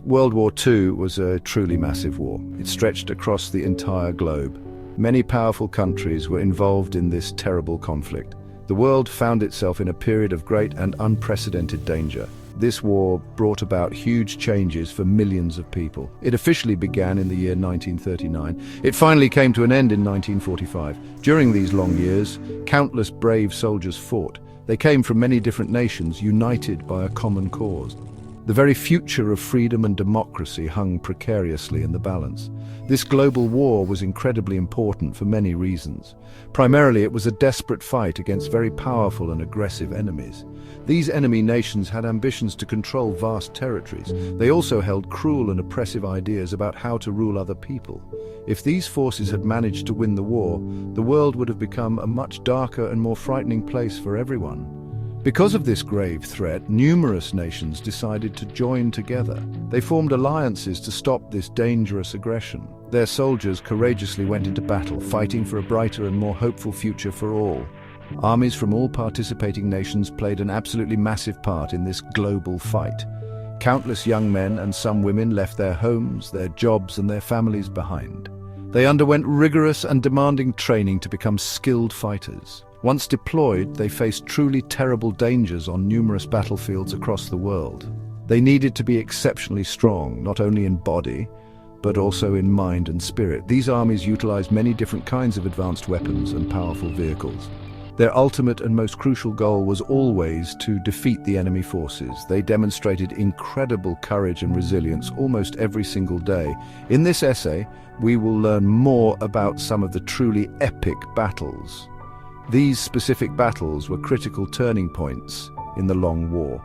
World War II was a truly massive war. It stretched across the entire globe. Many powerful countries were involved in this terrible conflict. The world found itself in a period of great and unprecedented danger. This war brought about huge changes for millions of people. It officially began in the year 1939. It finally came to an end in 1945. During these long years, countless brave soldiers fought. They came from many different nations, united by a common cause. The very future of freedom and democracy hung precariously in the balance. This global war was incredibly important for many reasons. Primarily, it was a desperate fight against very powerful and aggressive enemies. These enemy nations had ambitions to control vast territories. They also held cruel and oppressive ideas about how to rule other people. If these forces had managed to win the war, the world would have become a much darker and more frightening place for everyone. Because of this grave threat, numerous nations decided to join together. They formed alliances to stop this dangerous aggression. Their soldiers courageously went into battle, fighting for a brighter and more hopeful future for all. Armies from all participating nations played an absolutely massive part in this global fight. Countless young men and some women left their homes, their jobs, and their families behind. They underwent rigorous and demanding training to become skilled fighters. Once deployed, they faced truly terrible dangers on numerous battlefields across the world. They needed to be exceptionally strong, not only in body, but also in mind and spirit. These armies utilized many different kinds of advanced weapons and powerful vehicles. Their ultimate and most crucial goal was always to defeat the enemy forces. They demonstrated incredible courage and resilience almost every single day. In this essay, we will learn more about some of the truly epic battles. These specific battles were critical turning points in the long war.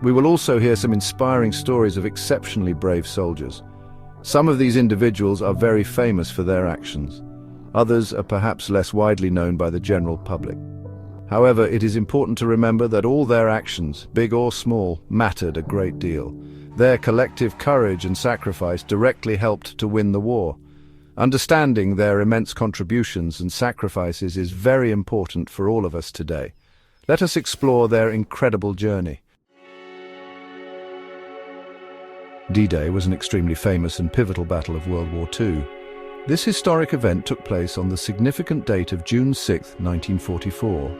We will also hear some inspiring stories of exceptionally brave soldiers. Some of these individuals are very famous for their actions. Others are perhaps less widely known by the general public. However, it is important to remember that all their actions, big or small, mattered a great deal. Their collective courage and sacrifice directly helped to win the war. Understanding their immense contributions and sacrifices is very important for all of us today. Let us explore their incredible journey. D-Day was an extremely famous and pivotal battle of World War II. This historic event took place on the significant date of June 6, 1944.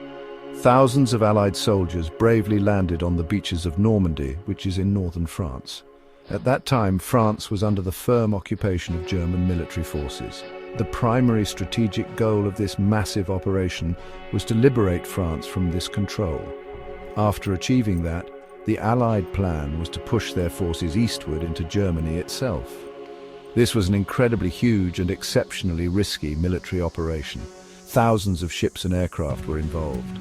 Thousands of Allied soldiers bravely landed on the beaches of Normandy, which is in northern France. At that time, France was under the firm occupation of German military forces. The primary strategic goal of this massive operation was to liberate France from this control. After achieving that, the Allied plan was to push their forces eastward into Germany itself. This was an incredibly huge and exceptionally risky military operation. Thousands of ships and aircraft were involved.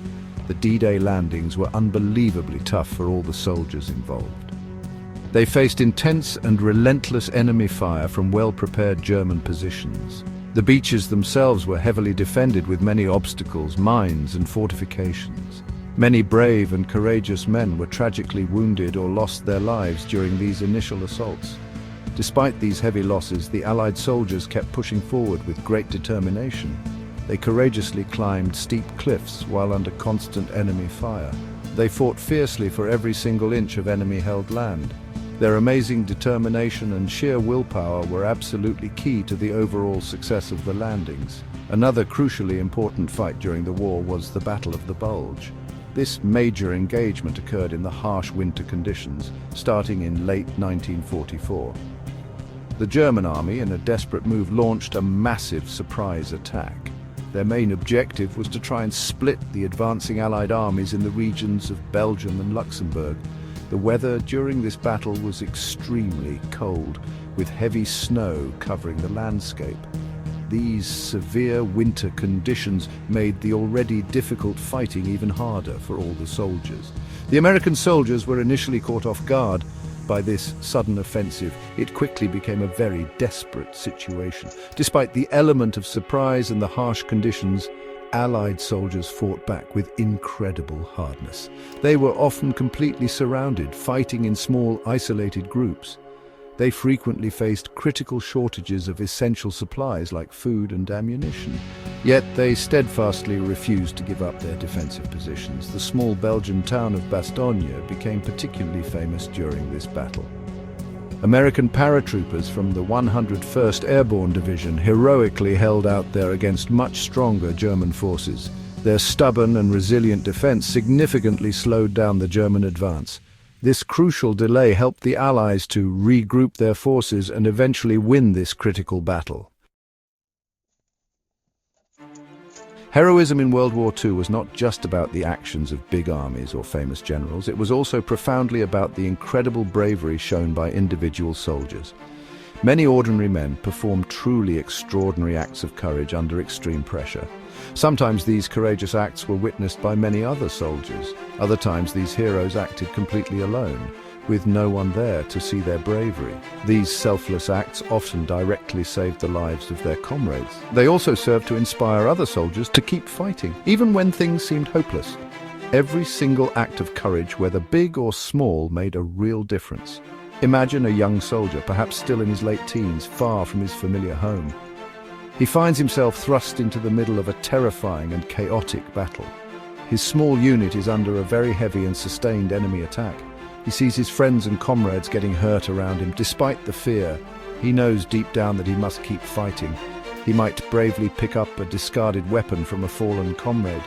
The D-Day landings were unbelievably tough for all the soldiers involved. They faced intense and relentless enemy fire from well-prepared German positions. The beaches themselves were heavily defended with many obstacles, mines, and fortifications. Many brave and courageous men were tragically wounded or lost their lives during these initial assaults. Despite these heavy losses, the Allied soldiers kept pushing forward with great determination. They courageously climbed steep cliffs while under constant enemy fire. They fought fiercely for every single inch of enemy-held land. Their amazing determination and sheer willpower were absolutely key to the overall success of the landings. Another crucially important fight during the war was the Battle of the Bulge. This major engagement occurred in the harsh winter conditions, starting in late 1944. The German army, in a desperate move, launched a massive surprise attack. Their main objective was to try and split the advancing Allied armies in the regions of Belgium and Luxembourg. The weather during this battle was extremely cold, with heavy snow covering the landscape. These severe winter conditions made the already difficult fighting even harder for all the soldiers. The American soldiers were initially caught off guard by this sudden offensive. It quickly became a very desperate situation. Despite the element of surprise and the harsh conditions, Allied soldiers fought back with incredible hardness. They were often completely surrounded, fighting in small, isolated groups. They frequently faced critical shortages of essential supplies like food and ammunition. Yet they steadfastly refused to give up their defensive positions. The small Belgian town of Bastogne became particularly famous during this battle. American paratroopers from the 101st Airborne Division heroically held out there against much stronger German forces. Their stubborn and resilient defense significantly slowed down the German advance. This crucial delay helped the Allies to regroup their forces and eventually win this critical battle. Heroism in World War II was not just about the actions of big armies or famous generals. It was also profoundly about the incredible bravery shown by individual soldiers. Many ordinary men performed truly extraordinary acts of courage under extreme pressure. Sometimes these courageous acts were witnessed by many other soldiers. Other times these heroes acted completely alone, with no one there to see their bravery. These selfless acts often directly saved the lives of their comrades. They also served to inspire other soldiers to keep fighting, even when things seemed hopeless. Every single act of courage, whether big or small, made a real difference. Imagine a young soldier, perhaps still in his late teens, far from his familiar home. He finds himself thrust into the middle of a terrifying and chaotic battle. His small unit is under a very heavy and sustained enemy attack. He sees his friends and comrades getting hurt around him. Despite the fear, he knows deep down that he must keep fighting. He might bravely pick up a discarded weapon from a fallen comrade.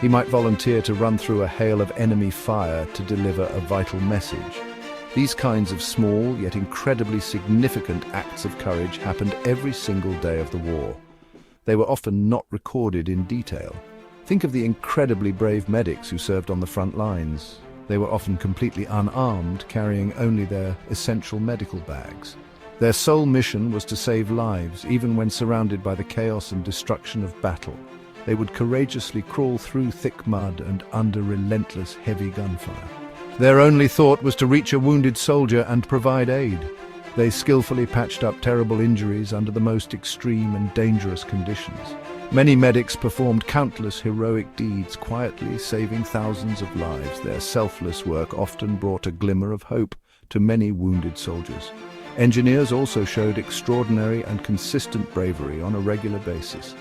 He might volunteer to run through a hail of enemy fire to deliver a vital message. These kinds of small yet incredibly significant acts of courage happened every single day of the war. They were often not recorded in detail. Think of the incredibly brave medics who served on the front lines. They were often completely unarmed, carrying only their essential medical bags. Their sole mission was to save lives, even when surrounded by the chaos and destruction of battle. They would courageously crawl through thick mud and under relentless heavy gunfire. Their only thought was to reach a wounded soldier and provide aid. They skillfully patched up terrible injuries under the most extreme and dangerous conditions. Many medics performed countless heroic deeds, quietly saving thousands of lives. Their selfless work often brought a glimmer of hope to many wounded soldiers. Engineers also showed extraordinary and consistent bravery on a regular basis.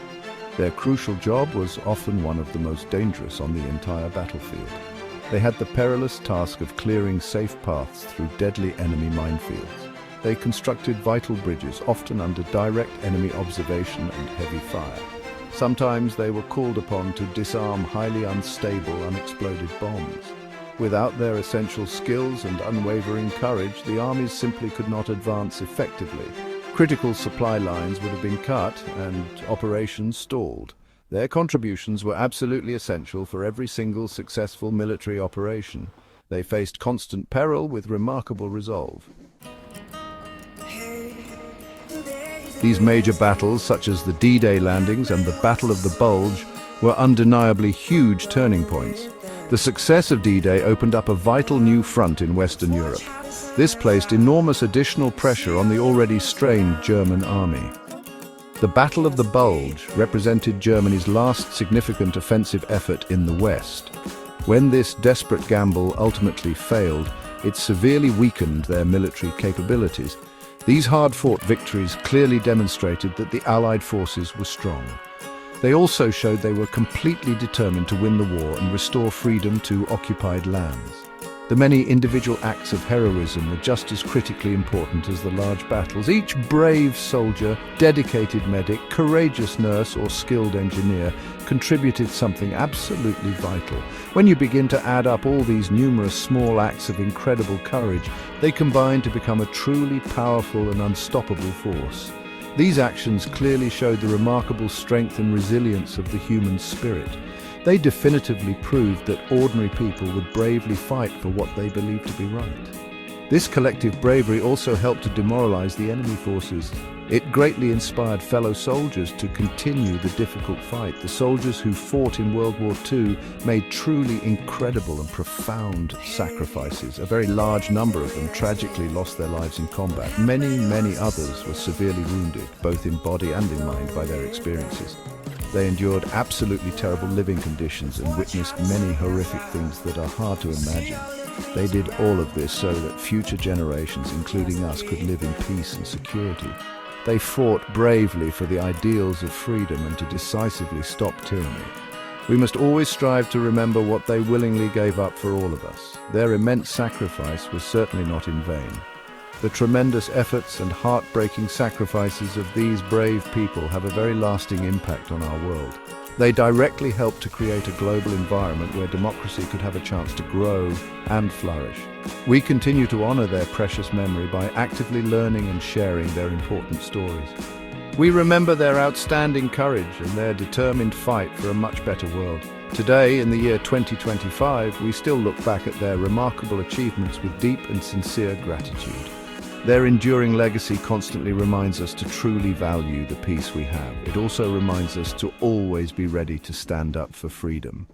Their crucial job was often one of the most dangerous on the entire battlefield. They had the perilous task of clearing safe paths through deadly enemy minefields. They constructed vital bridges, often under direct enemy observation and heavy fire. Sometimes they were called upon to disarm highly unstable, unexploded bombs. Without their essential skills and unwavering courage, the armies simply could not advance effectively. Critical supply lines would have been cut and operations stalled. Their contributions were absolutely essential for every single successful military operation. They faced constant peril with remarkable resolve. These major battles, such as the D-Day landings and the Battle of the Bulge, were undeniably huge turning points. The success of D-Day opened up a vital new front in Western Europe. This placed enormous additional pressure on the already strained German army. The Battle of the Bulge represented Germany's last significant offensive effort in the West. When this desperate gamble ultimately failed, it severely weakened their military capabilities. These hard-fought victories clearly demonstrated that the Allied forces were strong. They also showed they were completely determined to win the war and restore freedom to occupied lands. The many individual acts of heroism were just as critically important as the large battles. Each brave soldier, dedicated medic, courageous nurse, or skilled engineer contributed something absolutely vital. When you begin to add up all these numerous small acts of incredible courage, they combine to become a truly powerful and unstoppable force. These actions clearly showed the remarkable strength and resilience of the human spirit. They definitively proved that ordinary people would bravely fight for what they believed to be right. This collective bravery also helped to demoralize the enemy forces. It greatly inspired fellow soldiers to continue the difficult fight. The soldiers who fought in World War II made truly incredible and profound sacrifices. A very large number of them tragically lost their lives in combat. Many others were severely wounded, both in body and in mind, by their experiences. They endured absolutely terrible living conditions and witnessed many horrific things that are hard to imagine. They did all of this so that future generations, including us, could live in peace and security. They fought bravely for the ideals of freedom and to decisively stop tyranny. We must always strive to remember what they willingly gave up for all of us. Their immense sacrifice was certainly not in vain. The tremendous efforts and heartbreaking sacrifices of these brave people have a very lasting impact on our world. They directly help to create a global environment where democracy could have a chance to grow and flourish. We continue to honor their precious memory by actively learning and sharing their important stories. We remember their outstanding courage and their determined fight for a much better world. Today, in the year 2025, we still look back at their remarkable achievements with deep and sincere gratitude. Their enduring legacy constantly reminds us to truly value the peace we have. It also reminds us to always be ready to stand up for freedom.